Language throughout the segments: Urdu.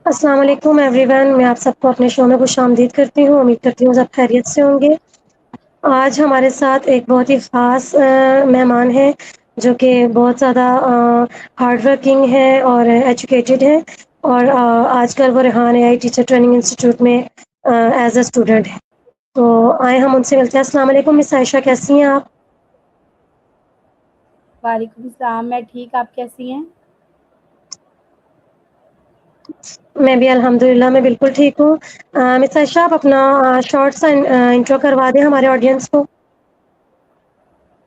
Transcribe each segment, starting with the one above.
السلام علیکم ایوری ون، میں آپ سب کو اپنے شو میں خوش آمدید کرتی ہوں. امید کرتی ہوں سب خیریت سے ہوں گے. آج ہمارے ساتھ ایک بہت ہی خاص مہمان ہیں جو کہ بہت زیادہ ہارڈ ورکنگ ہے اور ایجوکیٹڈ ہے، اور آج کل وہ ریحان اے آئی ٹیچر ٹریننگ انسٹیٹیوٹ میں ایز اے اسٹوڈنٹ ہے. تو آئے ہم ان سے ملتے ہیں. السلام علیکم مس عائشہ، کیسی ہیں آپ؟ وعلیکم السلام، میں ٹھیک. آپ کیسی ہیں؟ میں بھی الحمد للہ میں بالکل ٹھیک ہوں. مس عائشہ، آپ اپنا شارٹ سا انٹرو کروا دیں ہمارے آڈینس کو.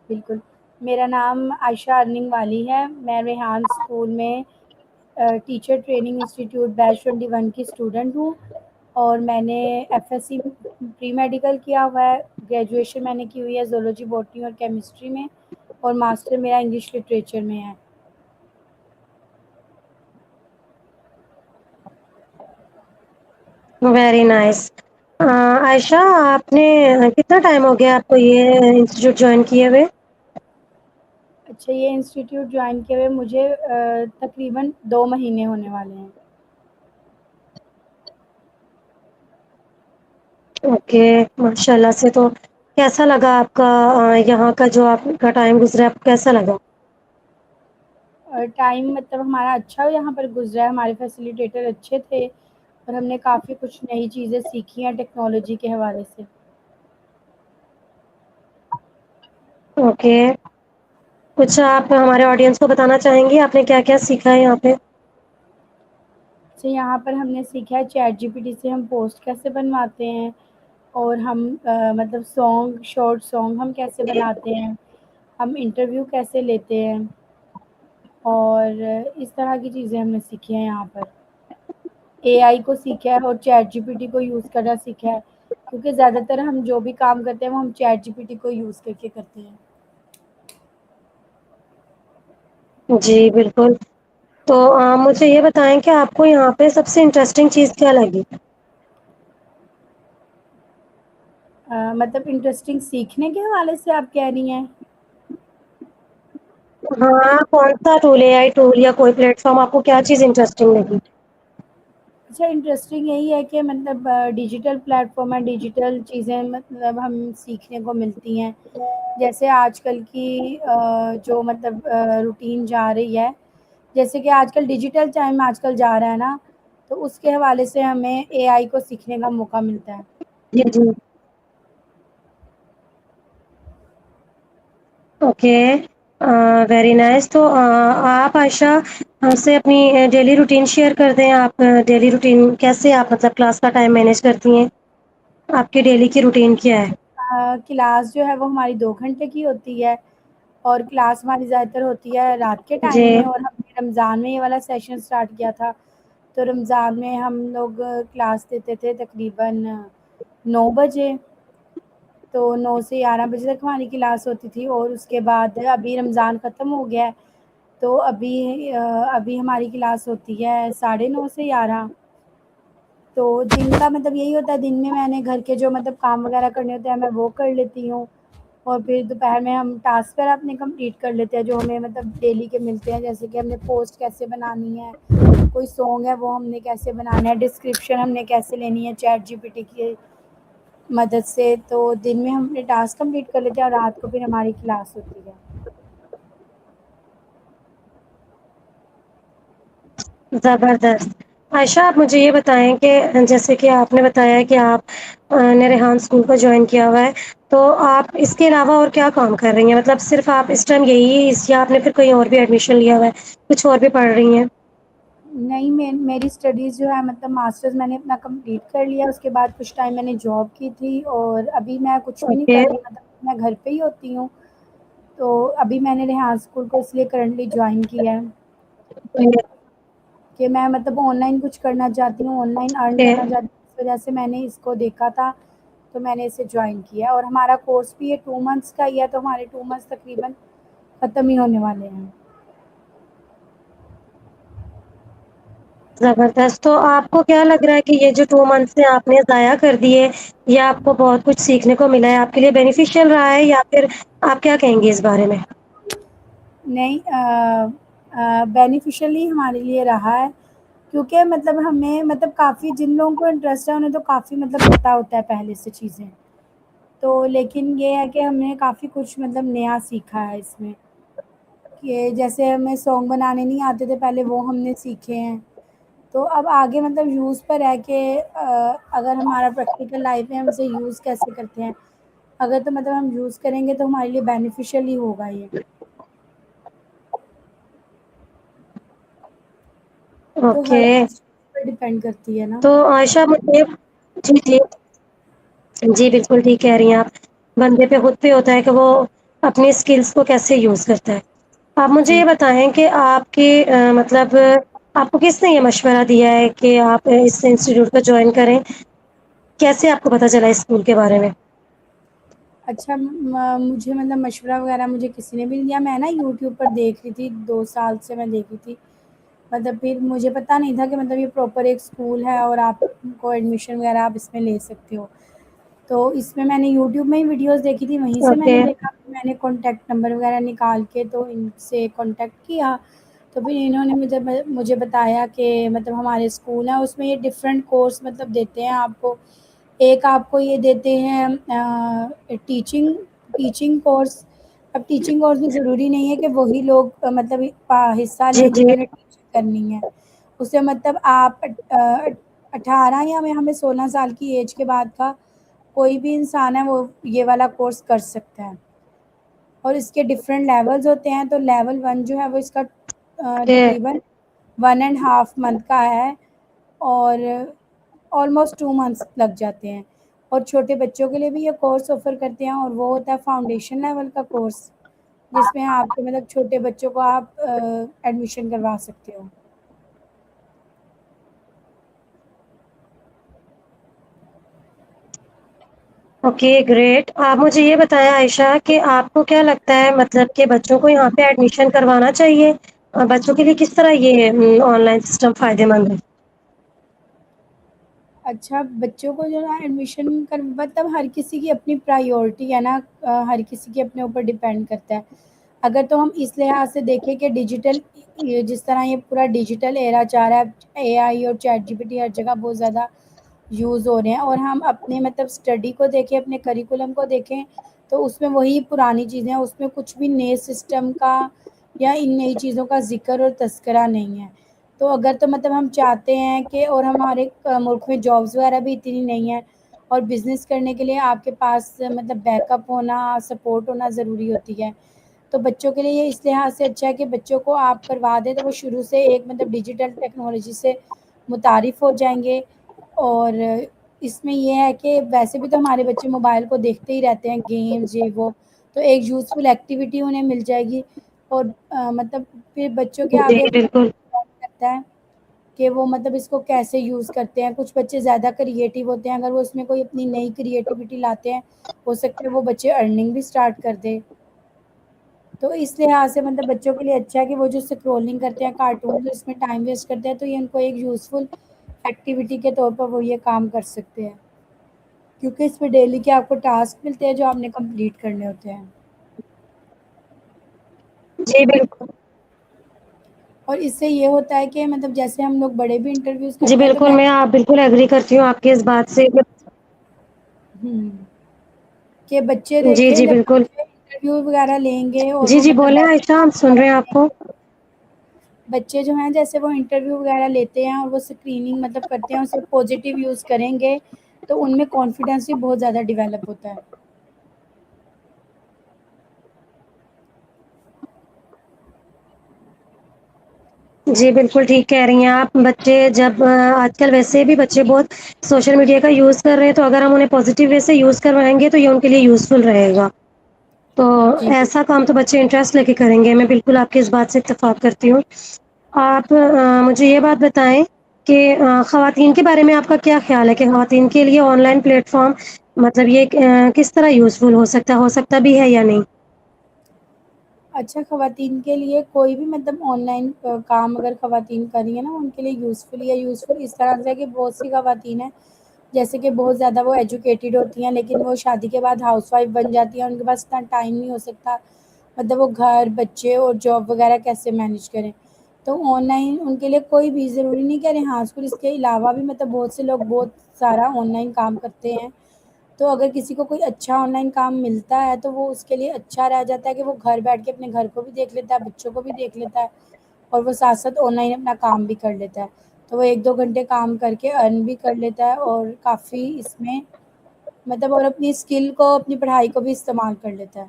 بالکل. میرا نام عائشہ ارننگ والی ہے. میں ریحان اسکول میں ٹیچر ٹریننگ انسٹیٹیوٹ بیچ 21 کی اسٹوڈنٹ ہوں، اور میں نے F S C pre medical کیا ہوا ہے. گریجویشن میں نے کی ہوئی ہے زولوجی، باٹنی اور کیمسٹری میں، اور ماسٹر میرا انگلش لٹریچر میں ہے. Very nice. عائشہ، آپ نے کتنا ٹائم ہو گیا آپ کو یہ انسٹیٹیوٹ جوائن کیے ہوئے؟ اچھا، یہ انسٹیٹیوٹ جوائن کیے ہوئے مجھے تقریباً 2 مہینے ہونے والے ہیں. اوکے، ماشاء اللہ سے. تو کیسا لگا آپ کا یہاں کا جو آپ کا ٹائم گزرا، آپ کو کیسا لگا؟ ٹائم مطلب ہمارا اچھا یہاں پر گزرا ہے. ہمارے فیسیلیٹیٹر اچھے تھے، اور ہم نے کافی کچھ نئی چیزیں سیکھی ہیں ٹیکنالوجی کے حوالے سے. اوکے، کچھ آپ ہمارے آڈینس کو بتانا چاہیں گی آپ نے کیا کیا سیکھا ہے یہاں پہ؟ یہاں پر ہم نے سیکھا ہے چیٹ جی پی ٹی سے ہم پوسٹ کیسے بنواتے ہیں، اور ہم مطلب شارٹ سانگ ہم کیسے بناتے ہیں، ہم انٹرویو کیسے لیتے ہیں، اور اس طرح کی چیزیں ہم نے سیکھی ہیں. یہاں پر اے آئی کو سیکھا ہے اور چیٹ جی پی ٹی کو یوز کرنا سیکھا ہے، کیونکہ زیادہ تر ہم جو بھی کام کرتے ہیں وہ ہم چیٹ جی پی ٹی کو یوز کر کے کرتے ہیں. جی بالکل. تو مجھے یہ بتائیں کہ آپ کو یہاں پہ سب سے انٹرسٹنگ چیز کیا لگی؟ مطلب انٹرسٹنگ سیکھنے کے حوالے سے آپ کہہ رہی ہیں؟ ہاں، کون سا ٹول، اے آئی ٹول یا کوئی پلیٹ فارم، آپ کو کیا چیز انٹرسٹنگ لگی؟ اچھا، انٹرسٹنگ یہی ہے کہ مطلب ڈیجیٹل پلیٹ فارم ہے، ڈیجیٹل چیزیں مطلب ہم سیکھنے کو ملتی ہیں. جیسے آج کل کی جو مطلب روٹین جا رہی ہے، جیسے کہ آج کل ڈیجیٹل ٹائم آج کل جا رہا ہے نا، تو اس کے حوالے سے ہمیں اے آئی کو سیکھنے کا موقع ملتا ہے. جی جی. Okay, very nice. تو آپ عائشہ ہم سے اپنی ڈیلی روٹین شیئر کر دیں. آپ ڈیلی روٹین کیسے آپ مطلب کلاس کا ٹائم مینیج کرتی ہیں؟ آپ کی ڈیلی کی روٹین کیا ہے؟ کلاس جو ہے وہ ہماری 2 گھنٹے کی ہوتی ہے، اور کلاس ہماری زیادہ تر ہوتی ہے رات کے جی. ٹائم میں. اور ہم نے رمضان میں یہ والا سیشن اسٹارٹ کیا تھا، تو رمضان میں ہم لوگ کلاس دیتے تھے تقریباً 9 بجے. تو 9 سے 11 بجے تک ہماری کلاس ہوتی تھی، اور اس کے بعد ابھی رمضان ختم ہو گیا ہے، تو ابھی ہماری کلاس ہوتی ہے 9:30 سے 11. تو دن کا مطلب یہی ہوتا ہے، دن میں نے گھر کے جو مطلب کام وغیرہ کرنے ہوتے ہیں میں وہ کر لیتی ہوں، اور پھر دوپہر میں ہم ٹاسک وغیرہ اپنے کمپلیٹ کر لیتے ہیں جو ہمیں مطلب ڈیلی کے ملتے ہیں. جیسے کہ ہم نے پوسٹ کیسے بنانی ہے، کوئی سانگ ہے وہ ہم نے کیسے بنانا ہے، ڈسکرپشن ہم نے کیسے لینی ہے چیٹ جی پی ٹی کی مدد سے. تو دن میں ہم اپنے ٹاسک کمپلیٹ کر لیتے ہیں، اور رات کو پھر ہماری کلاس ہوتی ہے. زبردست. عائشہ، آپ مجھے یہ بتائیں کہ جیسے کہ آپ نے بتایا کہ آپ نے ریحان اسکول کو جوائن کیا ہوا ہے، تو آپ اس کے علاوہ اور کیا کام کر رہی ہیں؟ مطلب صرف آپ اس ٹائم یہی یا آپ نے پھر کوئی اور بھی ایڈمیشن لیا ہوا ہے، کچھ اور بھی پڑھ رہی ہیں؟ نہیں، میری اسٹڈیز جو ہے مطلب ماسٹرز میں نے اپنا کمپلیٹ کر لیا. اس کے بعد کچھ ٹائم میں نے جاب کی تھی، اور ابھی میں کچھ بھی نہیں اوکے. کر رہی، مطلب میں گھر پہ ہی ہوتی ہوں. تو ابھی میں نے ریحان اسکول کو اس لیے کرنٹلی جوائن کیا ہے کہ میں مطلب آن لائن کچھ کرنا چاہتی ہوں، آن لائن ارن کرنا چاہتی ہوں. اس وجہ سے میں نے اس کو دیکھا تھا، تو میں نے اسے جوائن کیا. اور ہمارا کورس بھی یہ 2 منتھس کا ہی ہے، تو ہمارے 2 منتھس تقریباً ختم ہی ہونے والے ہیں. زبردست. تو آپ کو کیا لگ رہا ہے کہ یہ جو 2 منتھ سے آپ نے ضائع کر دیے، یہ آپ کو بہت کچھ سیکھنے کو ملا ہے، آپ کے لیے بینیفیشیل رہا ہے، یا پھر آپ کیا کہیں گے اس بارے میں؟ نہیں، بینیفیشلی ہمارے لیے رہا ہے. کیونکہ مطلب ہمیں مطلب کافی جن لوگوں کو انٹرسٹ ہے انہیں تو کافی مطلب پتہ ہوتا ہے پہلے سے چیزیں، تو لیکن یہ ہے کہ ہم نے کافی کچھ مطلب نیا سیکھا ہے اس میں، کہ جیسے ہمیں سانگ بنانے نہیں آتے تھے پہلے وہ ہم نے سیکھے ہیں، تو اب آگے مطلب یوز پر ہے کہ اگر ہمارا پریکٹیکل لائف ہے ہم اسے یوز کیسے کرتے ہیں، اگر تو مطلب ہم یوز کریں گے تو ہمارے لیے بینیفیشیل ہی ہوگا یہ، تو ہر اوکے. چیز پہ ڈپینڈ کرتی ہے نا. تو عائشہ مجھے، جی جی جی بالکل ٹھیک کہہ رہی ہیں آپ، بندے پہ خود پہ ہوتا ہے کہ وہ اپنی اسکلس کو کیسے یوز کرتا ہے. آپ مجھے جی یہ بتائیں کہ آپ کی مطلب آپ کو کس نے یہ مشورہ دیا ہے کہ آپ اس انسٹیٹیوٹ کو جوائن کریں، کیسے آپ کو پتہ چلا اسکول کے بارے میں؟ اچھا مجھے مطلب مشورہ وغیرہ مجھے کسی نے بھی نہیں دیا، میں نا یوٹیوب پر دیکھ رہی تھی 2 سال سے میں دیکھ رہی تھی، مطلب پھر مجھے پتہ نہیں تھا کہ مطلب یہ پراپر ایک اسکول ہے اور آپ کو ایڈمیشن وغیرہ آپ اس میں لے سکتے ہو، تو اس میں نے یوٹیوب میں ہی ویڈیوز دیکھی تھی، وہیں سے میں نے اوکے. دیکھا، میں نے کانٹیکٹ نمبر وغیرہ نکال کے تو ان سے کانٹیکٹ کیا، تو پھر انہوں نے مجھے بتایا کہ مطلب ہمارے اسکول ہیں اس میں یہ ڈفرینٹ کورس مطلب دیتے ہیں آپ کو، ایک آپ کو یہ دیتے ہیں ٹیچنگ کورس، اب ٹیچنگ کورس بھی ضروری نہیں ہے کہ وہی لوگ مطلب حصہ جی لیں جی. جنہوں نے ٹیچنگ کرنی ہے، اسے مطلب آپ 18 یا ہمیں 16 سال کی ایج کے بعد کا کوئی بھی انسان ہے وہ یہ والا کورس کر سکتا ہے، اور اس کے ڈفرینٹ لیولز ہوتے ہیں، تو لیول 1 جو ہے وہ اس کا کہ تقریباً 1.5 منتھ کا ہے، اور آلموسٹ 2 منتھس لگ جاتے ہیں، اور چھوٹے بچوں کے لیے بھی یہ کورس آفر کرتے ہیں، اور وہ ہوتا ہے فاؤنڈیشن لیول کا کورس، جس میں آپ کے مطلب چھوٹے بچوں کو آپ ایڈمیشن کروا سکتے ہو. Okay great. آپ مجھے یہ بتائیں عائشہ کہ آپ کو کیا لگتا ہے مطلب کہ بچوں کو یہاں پہ ایڈمیشن کروانا چاہیے، اور بچوں کے لیے کس طرح یہ آن لائن سسٹم فائدے مند ہے؟ اچھا بچوں کو جو نا ایڈمیشن مطلب ہر کسی کی اپنی پرائیورٹی ہے نا، ہر کسی کے اپنے اوپر ڈپینڈ کرتا ہے، اگر تو ہم اس لحاظ سے دیکھیں کہ ڈیجیٹل جس طرح یہ پورا ڈیجیٹل ایرا چاہ رہا ہے، اے آئی اور چیٹ جی پی ٹی ہر جگہ بہت زیادہ یوز ہو رہے ہیں، اور ہم اپنے مطلب اسٹڈی کو دیکھیں، اپنے کریکولم کو دیکھیں تو اس میں وہی پرانی چیزیں ہیں، اس میں کچھ بھی نئے سسٹم کا یا ان نئی چیزوں کا ذکر اور تذکرہ نہیں ہے، تو اگر تو مطلب ہم چاہتے ہیں کہ، اور ہمارے ملک میں جابس وغیرہ بھی اتنی نہیں ہیں، اور بزنس کرنے کے لیے آپ کے پاس مطلب بیک اپ ہونا، سپورٹ ہونا ضروری ہوتی ہے، تو بچوں کے لیے یہ اس لحاظ سے اچھا ہے کہ بچوں کو آپ کروا دیں تو وہ شروع سے ایک مطلب ڈیجیٹل ٹیکنالوجی سے متعارف ہو جائیں گے، اور اس میں یہ ہے کہ ویسے بھی تو ہمارے بچے موبائل کو دیکھتے ہی رہتے ہیں، گیمز یہ وہ، تو ایک یوزفل ایکٹیویٹی انہیں مل جائے گی، اور مطلب پھر بچوں کے جی آگے بالکل. لگتا ہے کہ وہ مطلب اس کو کیسے یوز کرتے ہیں، کچھ بچے زیادہ کریٹیو ہوتے ہیں، اگر وہ اس میں کوئی اپنی نئی کریٹیوٹی لاتے ہیں ہو سکتا ہے وہ بچے ارننگ بھی اسٹارٹ کر دیں، تو اس لحاظ سے مطلب بچوں کے لیے اچھا ہے کہ وہ جو اسکرولنگ کرتے ہیں کارٹون اس میں ٹائم ویسٹ کرتے ہیں، تو یہ ان کو ایک یوزفل ایکٹیویٹی کے طور پر وہ یہ کام کر سکتے ہیں، کیونکہ اس میں ڈیلی کے آپ کو ٹاسک ملتے ہیں جو آپ نے کمپلیٹ کرنے ہوتے ہیں. جی بالکل. اور اس سے یہ ہوتا ہے کہ مطلب جیسے ہم لوگ بڑے بھی انٹرویوز جی کرتے ہیں تو بالکل، میں آپ بالکل ایگری کرتی ہوں آپ کی اس بات سے. کہ بچے جی دیکھیں جی جب بالکل. بچے انٹرویو وغیرہ لیں گے اور جی وہ جی مطلب بولیں عائشہ، ہم سن رہے ہیں آپ کو. بچے جو ہیں جیسے وہ انٹرویو وغیرہ لیتے ہیں اور وہ اسکریننگ مطلب کرتے ہیں اسے پازیٹیو یوز کریں گے تو ان میں کانفیڈینس بھی بہت زیادہ ڈیولپ ہوتا ہے. جی بالکل ٹھیک کہہ رہی ہیں آپ. بچے جب آج کل ویسے بھی بچے بہت سوشل میڈیا کا یوز کر رہے ہیں، تو اگر ہم انہیں پازیٹیو وے سے یوز کروائیں گے تو یہ ان کے لیے یوزفل رہے گا، تو جی ایسا کام تو بچے انٹرسٹ لے کے کریں گے. میں بالکل آپ کی اس بات سے اتفاق کرتی ہوں. آپ مجھے یہ بات بتائیں کہ خواتین کے بارے میں آپ کا کیا خیال ہے کہ خواتین کے لیے آن لائن پلیٹ فارم مطلب یہ کس طرح یوزفل ہو سکتا بھی ہے یا نہیں؟ اچھا خواتین کے لیے کوئی بھی مطلب آن لائن کام اگر خواتین کری ہیں نا ان کے لیے یوزفل یا یوزفل اس طرح سے کہ بہت سی خواتین ہیں جیسے کہ بہت زیادہ وہ ایجوکیٹیڈ ہوتی ہیں لیکن وہ شادی کے بعد ہاؤس وائف بن جاتی ہیں، ان کے پاس اتنا ٹائم نہیں ہو سکتا مطلب وہ گھر بچے اور جاب وغیرہ کیسے مینیج کریں، تو آن لائن ان کے لیے کوئی بھی ضروری نہیں کہ ریحان اسکول، اس کے علاوہ بھی مطلب بہت سے لوگ بہت سارا آن لائن کام کرتے ہیں. تو اگر کسی کو کوئی اچھا آن لائن کام ملتا ہے تو وہ اس کے لیے اچھا رہ جاتا ہے کہ وہ گھر بیٹھ کے اپنے گھر کو بھی دیکھ لیتا ہے، بچوں کو بھی دیکھ لیتا ہے، اور وہ ساتھ ساتھ آن لائن اپنا کام بھی کر لیتا ہے. تو وہ 1-2 گھنٹے کام کر کے ارن بھی کر لیتا ہے، اور کافی اس میں مطلب اور اپنی اسکل کو، اپنی پڑھائی کو بھی استعمال کر لیتا ہے.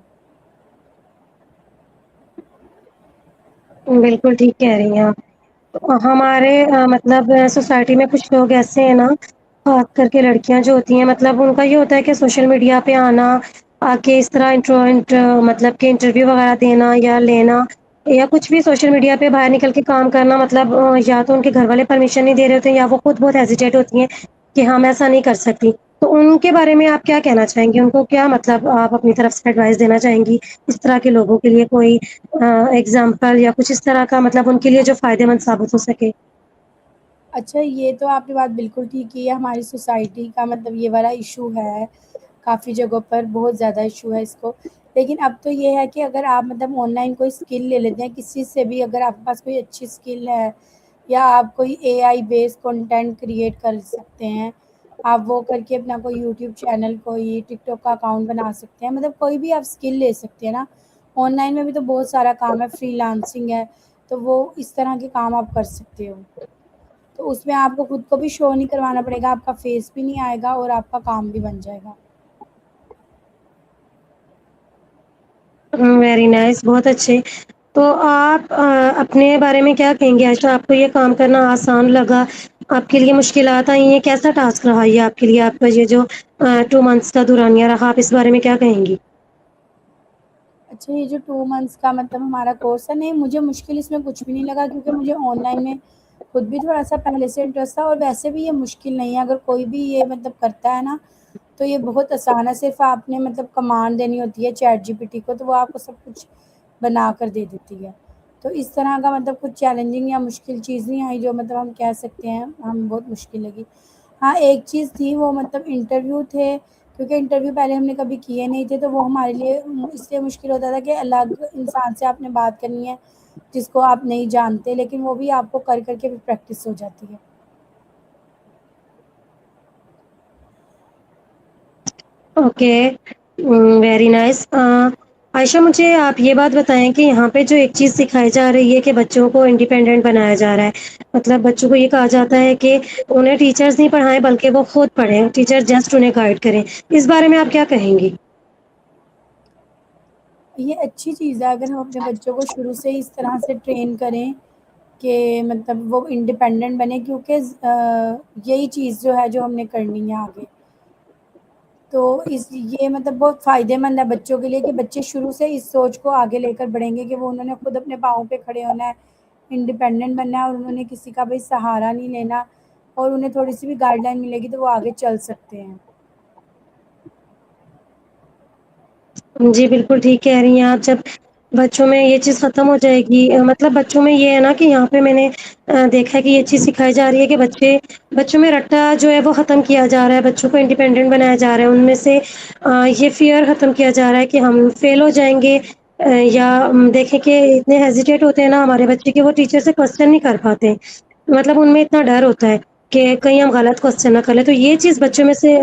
بالکل ٹھیک کہہ رہی ہیں آپ. ہمارے مطلب سوسائٹی میں کچھ لوگ ایسے ہیں نا، خاص کر کے لڑکیاں جو ہوتی ہیں، مطلب ان کا یہ ہوتا ہے کہ سوشل میڈیا پہ آنا، آ کے اس طرح مطلب کہ انٹرویو وغیرہ دینا یا لینا، یا کچھ بھی سوشل میڈیا پہ باہر نکل کے کام کرنا، مطلب یا تو ان کے گھر والے پرمیشن نہیں دے رہے ہوتے ہیں، یا وہ خود بہت ہیزیٹیٹ ہوتی ہیں کہ ہم ایسا نہیں کر سکتی. تو ان کے بارے میں آپ کیا کہنا چاہیں گی؟ ان کو کیا مطلب آپ اپنی طرف سے ایڈوائس دینا چاہیں گی اس طرح کے لوگوں کے لیے؟ کوئی اگزامپل یا کچھ اس طرح کا، مطلب ان کے لیے جو فائدے مند ثابت ہو سکے. اچھا، یہ تو آپ نے بات بالکل ٹھیک کی ہے. ہماری سوسائٹی کا مطلب یہ والا ایشو ہے، کافی جگہوں پر بہت زیادہ ایشو ہے اس کو. لیکن اب تو یہ ہے کہ اگر آپ مطلب آن لائن کوئی اسکل لے لیتے ہیں کسی سے بھی، اگر آپ کے پاس کوئی اچھی اسکل ہے، یا آپ کوئی AI بیس کنٹینٹ کریٹ کر سکتے ہیں، آپ وہ کر کے اپنا کوئی یوٹیوب چینل، کوئی ٹک ٹاک کا اکاؤنٹ بنا سکتے ہیں. مطلب کوئی بھی آپ اسکل لے سکتے ہیں نا. آن لائن میں بھی تو بہت سارا کام ہے، فری لانسنگ ہے، تو وہ اس طرح کے کام آپ کر سکتے ہو. تو اس میں آپ کو خود کو بھی شو نہیں کروانا پڑے گا، آپ کا فیس بھی نہیں آئے گا، اور آپ کا کام بھی بن جائے گا. ویری نائس، بہت اچھے. تو آپ اپنے بارے میں کیا کہیں گے؟ ایسا آپ کو یہ کام کرنا آسان لگا؟ آپ کے لیے مشکلات آئی ہیں؟ کیسا ٹاسک رہا یہ آپ کے لیے؟ آپ کا یہ جو 2 منتھس کا دورانیہ رہا، آپ اس بارے میں کیا کہیں گی؟ اچھا، یہ جو 2 منتھس کا مطلب ہمارا کورس ہے، نہیں مجھے مشکل اس میں کچھ بھی نہیں لگا، کیونکہ مجھے آن لائن میں خود بھی تھوڑا سا پہلے سے انٹرسٹ تھا، اور ویسے بھی یہ مشکل نہیں ہے. اگر کوئی بھی یہ مطلب کرتا ہے نا تو یہ بہت آسان ہے. صرف آپ نے مطلب کمانڈ دینی ہوتی ہے چیٹ GPT کو، تو وہ آپ کو سب کچھ بنا کر دے دیتی ہے. تو اس طرح کا مطلب کچھ چیلنجنگ یا مشکل چیز نہیں آئی جو مطلب ہم کہہ سکتے ہیں ہمیں بہت مشکل لگی. ہاں ایک چیز تھی، وہ مطلب انٹرویو تھے، کیونکہ انٹرویو پہلے ہم نے کبھی کیے نہیں تھے، تو وہ ہمارے لیے اس لیے مشکل ہوتا تھا کہ الگ انسان سے آپ نے بات کرنی ہے جس کو آپ نہیں جانتے، لیکن وہ بھی آپ کو کر کر کے بھی پریکٹس ہو جاتی ہے. Okay, very nice. عائشہ، مجھے آپ یہ بات بتائیں کہ یہاں پہ جو ایک چیز سکھائی جا رہی ہے کہ بچوں کو انڈیپینڈنٹ بنایا جا رہا ہے، مطلب بچوں کو یہ کہا جاتا ہے کہ انہیں ٹیچرز نہیں پڑھائیں بلکہ وہ خود پڑھیں، ٹیچر جسٹ انہیں گائڈ کریں. اس بارے میں آپ کیا کہیں گی؟ یہ اچھی چیز ہے اگر ہم اپنے بچوں کو شروع سے اس طرح سے ٹرین کریں کہ مطلب وہ انڈیپینڈنٹ بنے، کیونکہ یہی چیز جو ہے جو ہم نے کرنی ہے آگے. تو یہ مطلب بہت فائدے مند ہے بچوں کے لیے کہ بچے شروع سے اس سوچ کو آگے لے کر بڑھیں گے کہ وہ انہوں نے خود اپنے پاؤں پہ کھڑے ہونا ہے، انڈیپینڈنٹ بننا ہے، اور انہوں نے کسی کا بھی سہارا نہیں لینا، اور انہیں تھوڑی سی بھی گائیڈ لائن ملے گی تو وہ آگے چل سکتے ہیں. جی بالکل ٹھیک کہہ رہی ہیں آپ. جب بچوں میں یہ چیز ختم ہو جائے گی، مطلب بچوں میں یہ ہے نا کہ یہاں پہ میں نے دیکھا ہے کہ یہ چیز سکھائی جا رہی ہے کہ بچوں میں رٹا جو ہے وہ ختم کیا جا رہا ہے، بچوں کو انڈیپینڈنٹ بنایا جا رہا ہے. ان میں سے یہ فیئر ختم کیا جا رہا ہے کہ ہم فیل ہو جائیں گے، یا دیکھیں کہ اتنے ہیزیٹیٹ ہوتے ہیں نا ہمارے بچے کہ وہ ٹیچر سے کوشچن نہیں کر پاتے. مطلب ان میں اتنا ڈر ہوتا ہے کہ کہیں ہم غلط کوشچن نہ کر لیں. تو یہ چیز بچوں میں سے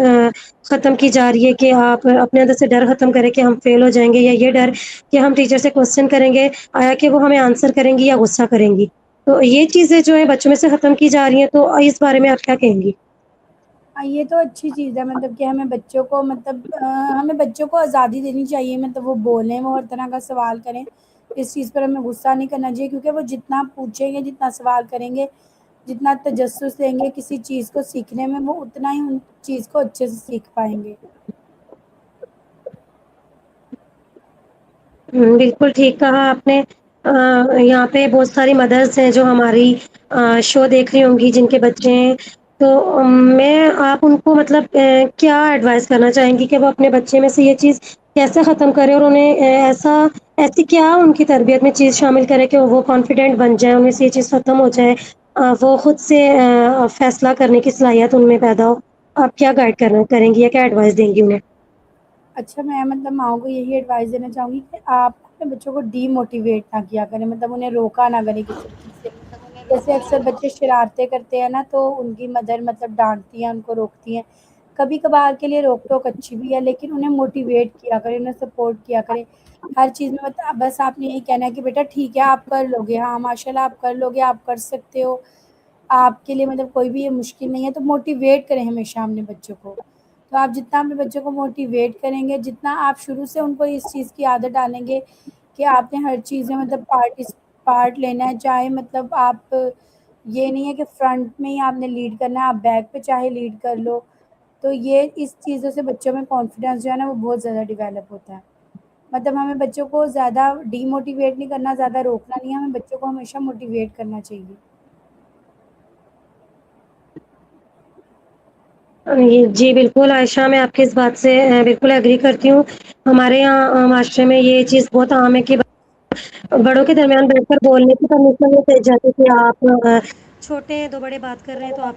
ختم کی جا رہی ہے کہ آپ اپنے اندر سے ڈر ختم کریں کہ ہم فیل ہو جائیں گے، یا یہ ڈر کہ ہم ٹیچر سے کوشچن کریں گے آیا کہ وہ ہمیں آنسر کریں گی یا غصہ کریں گی. تو یہ چیزیں جو ہے بچوں میں سے ختم کی جا رہی ہیں. تو اس بارے میں آپ کیا کہیں گی؟ یہ تو اچھی چیز ہے، مطلب کہ ہمیں بچوں کو مطلب ہمیں بچوں کو آزادی دینی چاہیے، مطلب وہ بولیں، وہ ہر طرح کا سوال کریں. اس چیز پر ہمیں غصہ نہیں کرنا چاہیے، کیونکہ وہ جتنا پوچھیں گے، جتنا سوال کریں گے، جتنا تجسس لیں گے کسی چیز کو سیکھنے میں، وہ اتنا ہی ان چیز کو اچھے سے سیکھ پائیں گے. بالکل ٹھیک کہا آپ نے. یہاں پہ بہت ساری مدرس ہیں جو ہماری شو دیکھ رہی ہوں گی جن کے بچے ہیں. تو میں آپ ان کو مطلب کیا ایڈوائز کرنا چاہیں گی کہ وہ اپنے بچے میں سے یہ چیز کیسے ختم کرے، اور انہیں ایسی کیا ان کی تربیت میں چیز شامل کرے کہ وہ کانفیڈنٹ بن جائے، ان میں سے یہ چیز ختم ہو جائے، وہ خود سے فیصلہ کرنے کی صلاحیت ان میں پیدا ہو. آپ کیا گائڈ کریں گی یا کیا ایڈوائس دیں گی انہیں؟ اچھا، میں مطلب ماؤں کو یہی ایڈوائس دینا چاہوں گی کہ آپ اپنے بچوں کو ڈی موٹیویٹ نہ کیا کریں، مطلب انہیں روکا نہ کریں کسی چیز سے. جیسے اکثر بچے شرارتیں کرتے ہیں نا تو ان کی مدر مطلب ڈانٹتی ہیں، ان کو روکتی ہیں، کبھی کبھار کے لیے روک ٹوک اچھی بھی ہے لیکن انہیں موٹیویٹ کیا کرے، انہیں سپورٹ کیا کرے ہر چیز میں، مطلب بس آپ نے یہی کہنا ہے کہ بیٹا ٹھیک ہے آپ کر لو گے، ہاں ماشاء اللہ آپ کر لو گے، آپ کر سکتے ہو، آپ کے لیے مطلب کوئی بھی یہ مشکل نہیں ہے، تو موٹیویٹ کریں ہمیشہ اپنے بچوں کو، تو آپ جتنا اپنے بچوں کو موٹیویٹ کریں گے، جتنا آپ شروع سے ان کو اس چیز کی عادت ڈالیں گے کہ آپ نے ہر چیز میں مطلب پارٹ لینا ہے، چاہے مطلب آپ یہ نہیں ہے کہ فرنٹ میں ہی آپ نے لیڈ کرنا ہے، آپ بیک پہ چاہے لیڈ کر لو، تو یہ اس چیزوں سے بچوں میں کانفیڈینس جو ہے نا وہ بہت زیادہ ڈیولپ ہوتا ہے، مطلب ہمیں بچوں کو زیادہ ڈی موٹیویٹ نہیں کرنا، زیادہ روکنا نہیں ہے، ہمیں بچوں کو ہمیشہ موٹیویٹ کرنا چاہیے۔ جی بالکل عائشہ، میں آپ کی اس بات سے بالکل ایگری کرتی ہوں، ہمارے یہاں معاشرے میں یہ چیز بہت عام ہے کہ بڑوں کے درمیان بیٹھ کر بولنے کی پرمیشن نہیں دی جاتی کہ آپ چھوٹے ہیں، دو بڑے بات کر رہے ہیں تو آپ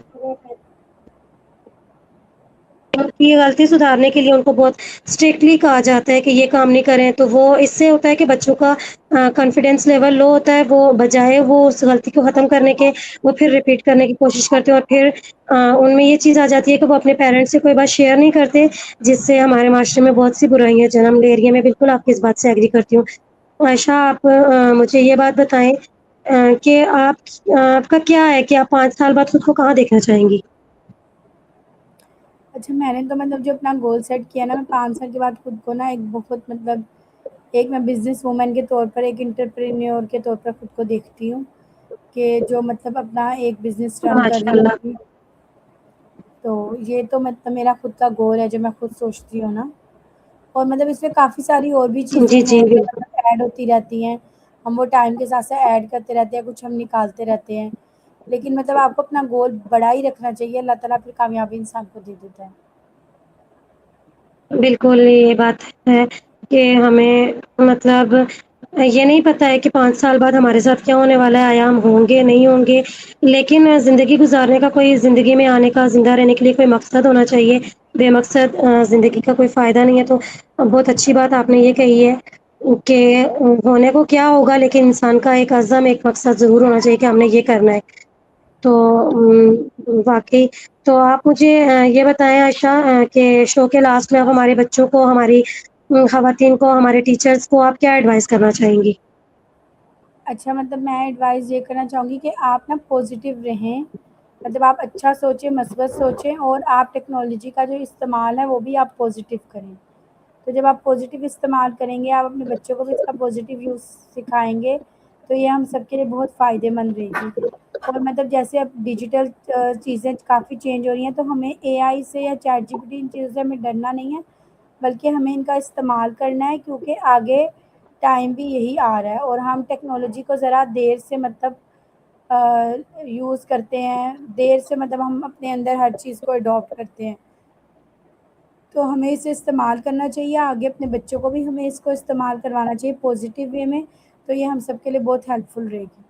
کی غلطی سدھارنے کے لیے ان کو بہت اسٹرکٹلی کہا جاتا ہے کہ یہ کام نہیں کریں، تو وہ اس سے ہوتا ہے کہ بچوں کا کانفیڈینس لیول لو ہوتا ہے، وہ بجائے وہ اس غلطی کو ختم کرنے کے وہ پھر ریپیٹ کرنے کی کوشش کرتے ہیں، اور پھر ان میں یہ چیز آ جاتی ہے کہ وہ اپنے پیرنٹس سے کوئی بات شیئر نہیں کرتے، جس سے ہمارے معاشرے میں بہت سی برائیاں جنم لے رہی ہیں۔ میں بالکل آپ کی اس بات سے ایگری کرتی ہوں۔ عائشہ، آپ مجھے یہ بات بتائیں کہ آپ کا کیا ہے کہ آپ 5 سال بعد خود کو کہاں دیکھنا چاہیں گی؟ اچھا، میں نے تو مطلب جو اپنا گول سیٹ کیا نا، میں 5 سال کے بعد خود کو نا ایک بہت مطلب ایک میں بزنس وومن کے طور پر، ایک انٹرپرینیور کے طور پر خود کو دیکھتی ہوں کہ جو مطلب اپنا ایک بزنس رن کر ماشاء رہی اللہ۔ ہوگی، تو یہ تو مطلب میرا خود کا گول ہے جو میں خود سوچتی ہوں نا، اور مطلب اس میں کافی ساری اور بھی چیزیں جی جی ہیں جو بالکل۔ مطلب ایڈ ہوتی رہتی ہیں، ہم وہ ٹائم کے ساتھ ساتھ ایڈ کرتے رہتے ہیں، کچھ ہم نکالتے رہتے ہیں، لیکن مطلب آپ کو اپنا گول بڑا ہی رکھنا چاہیے، اللہ تعالیٰ پھر کامیابی انسان کو دے دیتا ہے۔ بالکل یہ بات ہے کہ ہمیں مطلب یہ نہیں پتا ہے کہ 5 سال بعد ہمارے ساتھ کیا ہونے والا ہے، آیا ہم ہوں گے نہیں ہوں گے، لیکن زندگی گزارنے کا کوئی، زندگی میں آنے کا، زندہ رہنے کے لیے کوئی مقصد ہونا چاہیے، بے مقصد زندگی کا کوئی فائدہ نہیں ہے۔ تو بہت اچھی بات آپ نے یہ کہی ہے کہ ہونے کو کیا ہوگا، لیکن انسان کا ایک عزم، ایک مقصد ضرور ہونا چاہیے کہ ہم نے یہ کرنا ہے۔ تو واقعی، تو آپ مجھے یہ بتائیں عائشہ کہ شو کے لاسٹ میں آپ ہمارے بچوں کو، ہماری خواتین کو، ہمارے ٹیچرز کو آپ کیا ایڈوائز کرنا چاہیں گی؟ اچھا، مطلب میں ایڈوائز یہ کرنا چاہوں گی کہ آپ نا پازیٹیو رہیں، مطلب آپ اچھا سوچیں، مثبت سوچیں، اور آپ ٹیکنالوجی کا جو استعمال ہے وہ بھی آپ پازیٹیو کریں، تو جب آپ پازیٹیو استعمال کریں گے، آپ اپنے بچوں کو بھی اس کا پازیٹیو یوز سکھائیں گے، تو یہ ہم سب کے لیے بہت فائدے مند رہے گی۔ اور مطلب جیسے اب ڈیجیٹل چیزیں کافی چینج ہو رہی ہیں، تو ہمیں اے آئی سے یا چیٹ جی پی ٹی ان چیزوں سے ہمیں ڈرنا نہیں ہے، بلکہ ہمیں ان کا استعمال کرنا ہے، کیونکہ آگے ٹائم بھی یہی آ رہا ہے، اور ہم ٹیکنالوجی کو ذرا دیر سے مطلب یوز کرتے ہیں، دیر سے مطلب ہم اپنے اندر ہر چیز کو اڈاپٹ کرتے ہیں، تو ہمیں اسے استعمال کرنا چاہیے، آگے اپنے بچوں کو بھی ہمیں اس کو استعمال کروانا چاہیے پازیٹیو وے میں، تو یہ ہم سب کے لیے بہت ہیلپ فل رہے گی۔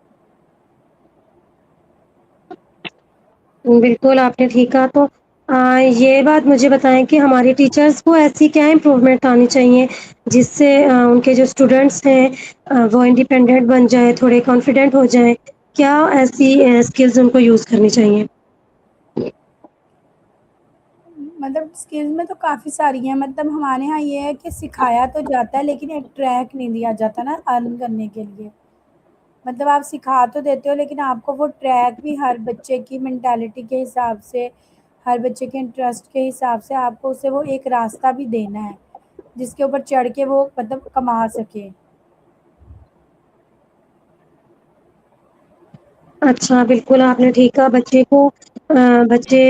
بالکل آپ نے ٹھیک کہا۔ تو یہ بات مجھے بتائیں کہ ہماری ٹیچرز کو ایسی کیا امپروومنٹ آنی چاہیے جس سے ان کے جو اسٹوڈینٹس ہیں وہ انڈیپینڈنٹ بن جائیں، تھوڑے کانفیڈنٹ ہو جائیں، کیا ایسی اسکلز ان کو یوز کرنی چاہیے؟ مطلب اسکلز میں تو کافی ساری ہیں، مطلب ہمارے یہاں یہ ہے کہ سکھایا تو جاتا ہے لیکن ایک ٹریک نہیں دیا جاتا نا ارن کرنے کے لیے، مطلب آپ سکھا تو دیتے ہو لیکن آپ کو وہ ٹریک بھی ہر بچے کی مینٹالٹی کے حساب سے، ہر بچے کے انٹرسٹ کے حساب سے آپ کو اسے وہ ایک راستہ بھی دینا ہے جس کے اوپر چڑھ کے وہ مطلب کما سکے۔ اچھا، بالکل آپ نے ٹھیک کہا۔ بچے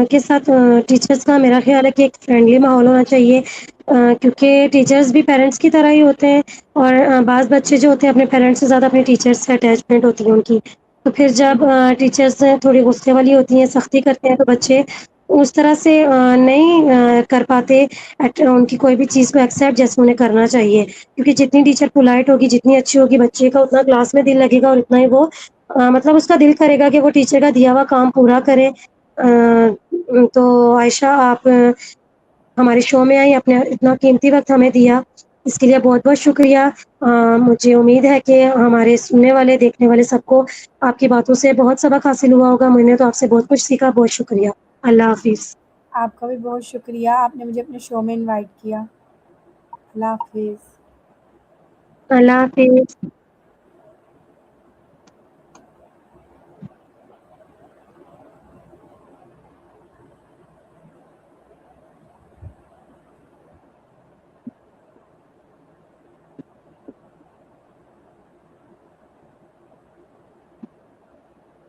کے ساتھ ٹیچرز کا میرا خیال ہے کہ ایک فرینڈلی ماحول ہونا چاہیے، کیونکہ ٹیچرز بھی پیرنٹس کی طرح ہی ہوتے ہیں، اور بعض بچے جو ہوتے ہیں اپنے پیرنٹس سے زیادہ اپنے ٹیچرز سے اٹیچمنٹ ہوتی ہے ان کی، تو پھر جب ٹیچرز تھوڑی غصے والی ہوتی ہیں، سختی کرتے ہیں، تو بچے اس طرح سے نہیں کر پاتے ان کی کوئی بھی چیز کو ایکسیپٹ جیسے انہیں کرنا چاہیے، کیونکہ جتنی ٹیچر پولائٹ ہوگی، جتنی اچھی ہوگی بچے کا، اتنا کلاس میں دل لگے گا، اور اتنا ہی وہ مطلب اس کا دل کرے گا کہ وہ ٹیچر کا دیا ہوا کام پورا کرے۔ تو عائشہ، آپ ہمارے شو میں آئی، اپنے اتنا قیمتی وقت ہمیں دیا، اس کے لیے بہت بہت شکریہ. مجھے امید ہے کہ ہمارے سننے والے دیکھنے والے سب کو آپ کی باتوں سے بہت سبق حاصل ہوا ہوگا. میں نے تو آپ سے بہت کچھ سیکھا. بہت شکریہ. اللہ حافظ. آپ کا بھی بہت شکریہ، آپ نے مجھے اپنے شو میں انوائٹ کیا. اللہ حافظ. اللہ حافظ.